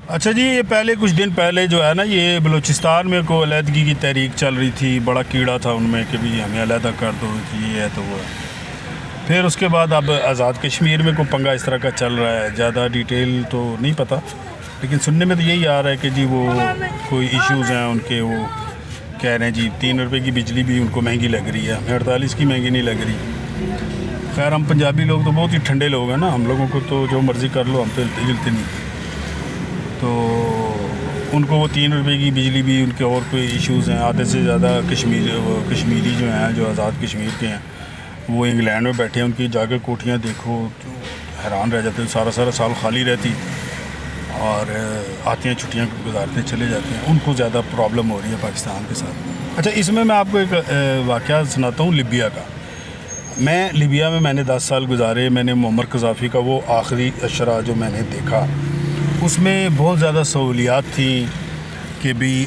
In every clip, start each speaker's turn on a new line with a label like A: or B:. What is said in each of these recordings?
A: اچھا جی، یہ پہلے کچھ دن پہلے جو ہے نا، یہ بلوچستان میں کو علیحدگی کی تحریک چل رہی تھی، بڑا کیڑا تھا ان میں کہ بھی ہمیں علیحدہ کر دو، یہ ہے تو وہ ہے۔ پھر اس کے بعد اب آزاد کشمیر میں کو پنگا اس طرح کا چل رہا ہے، زیادہ ڈیٹیل تو نہیں پتہ، لیکن سننے میں تو یہی آ رہا ہے کہ جی وہ کوئی ایشوز ہیں ان کے، وہ کہہ رہے ہیں جی 3 روپے کی بجلی بھی ان کو مہنگی لگ رہی ہے، ہمیں 48 کی مہنگی نہیں لگ رہی۔ خیر ہم پنجابی لوگ تو بہت ہی ٹھنڈے لوگ ہیں نا، ہم لوگوں کو تو جو مرضی کر لو، ہم پہ ہلتے جلتے نہیں، تو ان کو وہ 3 روپے کی بجلی بھی، ان کے اور کوئی ایشوز ہیں۔ آدھے سے زیادہ کشمیری جو ہیں، جو آزاد کشمیر کے ہیں، وہ انگلینڈ میں بیٹھے ہیں، ان کی جا کے کوٹھیاں دیکھو تو حیران رہ جاتے ہیں، سارا سال خالی رہتی اور آتے ہیں چھٹیاں گزارتے چلے جاتے ہیں، ان کو زیادہ پرابلم ہو رہی ہے پاکستان کے ساتھ۔ اچھا، اس میں آپ کو ایک واقعہ سناتا ہوں لیبیا کا۔ لیبیا میں نے 10 سال گزارے، میں نے معمر قذافی کا وہ آخری اشرا جو میں نے دیکھا، اس میں بہت زیادہ سہولیات تھیں کہ بھی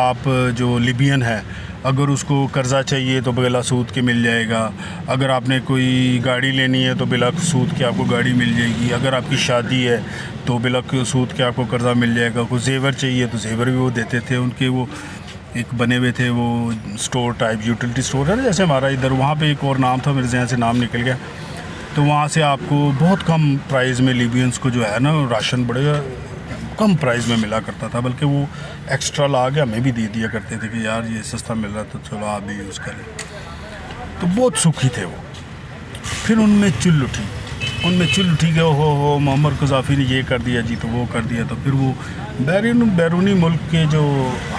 A: آپ جو لیبین ہے، اگر اس کو قرضہ چاہیے تو بلا سود کے مل جائے گا، اگر آپ نے کوئی گاڑی لینی ہے تو بلا سود کے آپ کو گاڑی مل جائے گی، اگر آپ کی شادی ہے تو بلا سود کے آپ کو قرضہ مل جائے گا، کوئی زیور چاہیے تو زیور بھی وہ دیتے تھے۔ ان کے وہ ایک بنے ہوئے تھے وہ سٹور ٹائپ، یوٹیلٹی سٹور ہے نا جیسے ہمارا ادھر، وہاں پہ ایک اور نام تھا، میرے ذہن سے نام نکل گیا، تو وہاں سے آپ کو بہت کم پرائز میں لیبینس کو جو ہے نا راشن بڑے کم پرائز میں ملا کرتا تھا، بلکہ وہ ایکسٹرا لا کے ہمیں بھی دے دیا کرتے تھے کہ یار یہ سستا مل رہا تو چلو آپ بھی یوز کریں، تو بہت سکھی تھے وہ۔ پھر ان میں چل اٹھی کہ ہو معمر قذافی نے یہ کر دیا جی، تو وہ کر دیا، تو پھر وہ بیرونی ملک کے جو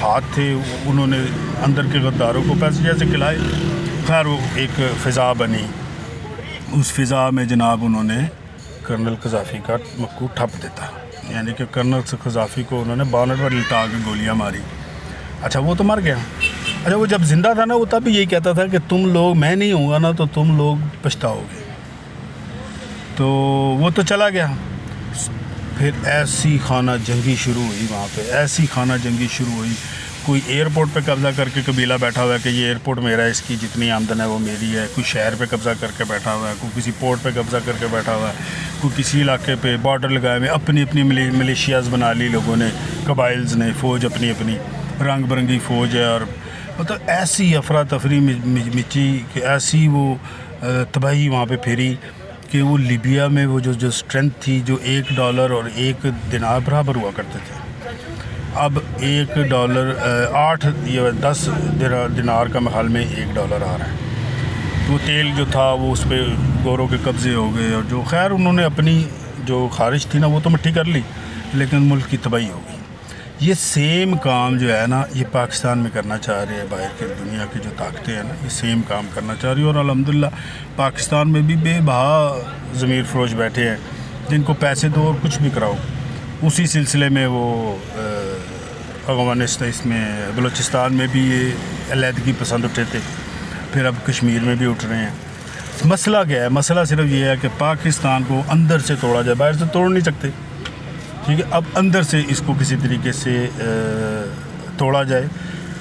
A: ہاتھ تھے انہوں نے اندر کے غداروں کو پیسے جیسے کھلائے۔ خیر وہ ایک فضا بنی، اس فضا میں جناب انہوں نے کرنل قذافی کا مکو ٹھپ دیتا، یعنی کہ کرنل قذافی کو انہوں نے بانٹ پر لٹا کے گولیاں ماری۔ اچھا وہ تو مر گیا۔ اچھا وہ جب زندہ تھا نا، وہ تب بھی یہی کہتا تھا کہ تم لوگ، میں نہیں ہوں گا نا تو تم لوگ پچھتاؤ گے، تو وہ تو چلا گیا۔ پھر ایسی خانہ جنگی شروع ہوئی وہاں پہ، ایسی خانہ جنگی شروع ہوئی، کوئی ایئرپورٹ پہ قبضہ کر کے قبیلہ بیٹھا ہوا ہے کہ یہ ایئرپورٹ میرا ہے، اس کی جتنی آمدن ہے وہ میری ہے، کوئی شہر پہ قبضہ کر کے بیٹھا ہوا ہے، کوئی کسی پورٹ پہ قبضہ کر کے بیٹھا ہوا ہے، کوئی کسی علاقے پہ بارڈر لگائے ہوئے، اپنی ملیشیاز بنا لی لوگوں نے، قبائلز نے، فوج اپنی رنگ برنگی فوج ہے، اور مطلب ایسی افراتفری مچی کہ ایسی وہ تباہی وہاں پہ پھیری کہ وہ لیبیا میں وہ جو اسٹرینتھ تھی، جو $1 اور 1 دینار برابر ہوا کرتے تھے، اب $1 8 یا 10 دینار کا محل میں $1 آ رہا ہے۔ تو تیل جو تھا وہ اس پہ گوروں کے قبضے ہو گئے، اور جو خیر انہوں نے اپنی جو خارج تھی نا وہ تو مٹھی کر لی، لیکن ملک کی تباہی ہو گئی۔ یہ سیم کام جو ہے نا یہ پاکستان میں کرنا چاہ رہے ہیں، باہر کے دنیا کی جو طاقتیں ہیں نا یہ سیم کام کرنا چاہ رہی ہیں، اور الحمدللہ پاکستان میں بھی بے بہا ضمیر فروش بیٹھے ہیں جن کو پیسے دو اور کچھ بھی کراؤ۔ اسی سلسلے میں وہ افغانستان، اس میں بلوچستان میں بھی یہ علیحدگی پسند اٹھے تھے، پھر اب کشمیر میں بھی اٹھ رہے ہیں۔ مسئلہ کیا ہے؟ مسئلہ صرف یہ ہے کہ پاکستان کو اندر سے توڑا جائے، باہر سے توڑ نہیں سکتے، ٹھیک ہے، اب اندر سے اس کو کسی طریقے سے توڑا جائے،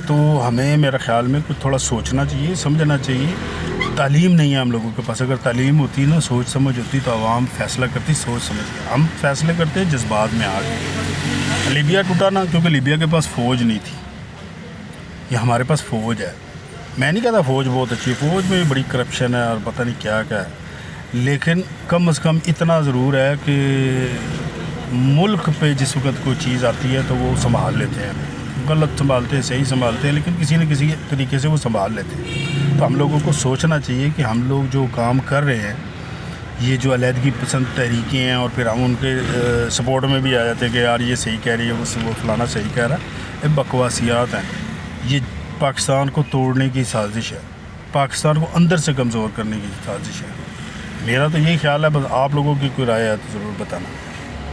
A: تو ہمیں میرے خیال میں کچھ تھوڑا سوچنا چاہیے، سمجھنا چاہیے۔ تعلیم نہیں ہے ہم لوگوں کے پاس، اگر تعلیم ہوتی نا، سوچ سمجھ ہوتی تو عوام فیصلہ کرتی سوچ سمجھ کے، ہم فیصلے کرتے ہیں جذبات میں آ کے۔ لیبیا ٹوٹا نا کیونکہ لیبیا کے پاس فوج نہیں تھی، یہ ہمارے پاس فوج ہے۔ میں نہیں کہتا فوج بہت اچھی ہے، فوج میں بڑی کرپشن ہے اور پتہ نہیں کیا کیا ہے، لیکن کم از کم اتنا ضرور ہے کہ ملک پہ جس وقت کوئی چیز آتی ہے تو وہ سنبھال لیتے ہیں، غلط سنبھالتے ہیں، صحیح سنبھالتے ہیں، لیکن کسی نہ کسی طریقے سے وہ سنبھال لیتے ہیں۔ تو ہم لوگوں کو سوچنا چاہیے کہ ہم لوگ جو کام کر رہے ہیں، یہ جو علیحدگی پسند تحریکیں ہیں، اور پھر ہم ان کے سپورٹ میں بھی آ جاتے ہیں کہ یار یہ صحیح کہہ رہی ہے، وہ فلانا صحیح کہہ رہا ہے، یہ بکواسیات ہیں، یہ پاکستان کو توڑنے کی سازش ہے، پاکستان کو اندر سے کمزور کرنے کی سازش ہے۔ میرا تو یہی خیال ہے، بس آپ لوگوں کی کوئی رائے ہے تو ضرور بتانا۔